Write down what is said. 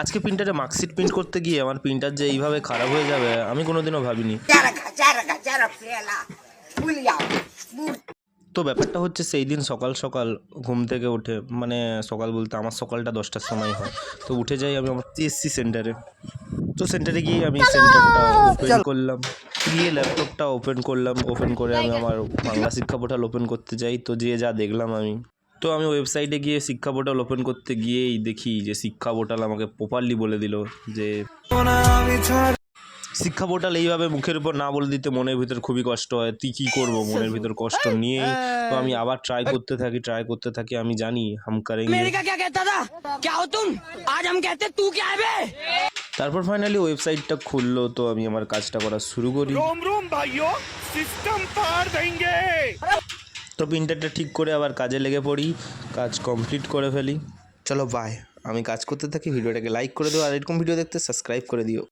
আজকে প্রিন্টারে marksheet print করতে গিয়ে আমার প্রিন্টার যে এইভাবে খারাপ হয়ে যাবে আমি কোনোদিনও ভাবিনি। তো ব্যাপারটা হচ্ছে সেই দিন সকাল সকাল ঘুম থেকে উঠে, মানে সকাল বলতে আমার সকালটা 10টার সময় হয়, তো উঠে যাই আমি আমার সিএসসি সেন্টারে। তো সেন্টারে গিয়ে আমি সেন্টারটা ওপেন করলাম, গিয়ে ল্যাপটপটা ওপেন করলাম, ওপেন করে আমি আমার বাংলা শিক্ষা পোর্টাল ওপেন করতে যাই। তো যেয়ে যা দেখলাম আমি ওয়েবসাইটে গিয়ে শিক্ষা পোর্টাল ওপেন করতে গিয়েই দেখি যে শিক্ষা পোর্টাল আমাকে প্রপারলি বলে দিল যে শিক্ষা পোর্টাল এইভাবে মুখের উপর না বলে দিতে মনের ভিতর খুবই কষ্ট হয়। তুই কী করবো, মনের ভিতর কষ্ট নিয়েই তো আমি আবার ট্রাই করতে থাকি। আমি জানি হাম করেঙ্গে। তারপর ফাইনালি ওয়েবসাইটটা খুললো, তো আমি আমার কাজটা করা শুরু করি। তো প্রিন্টারটা ঠিক করে আবার কাজে লেগে পড়ি, কাজ কমপ্লিট করে ফেলি। চলো বাই, আমি কাজ করতে থাকি। ভিডিওটাকে লাইক করে দিও, আর এরকম ভিডিও দেখতে সাবস্ক্রাইব করে দিও।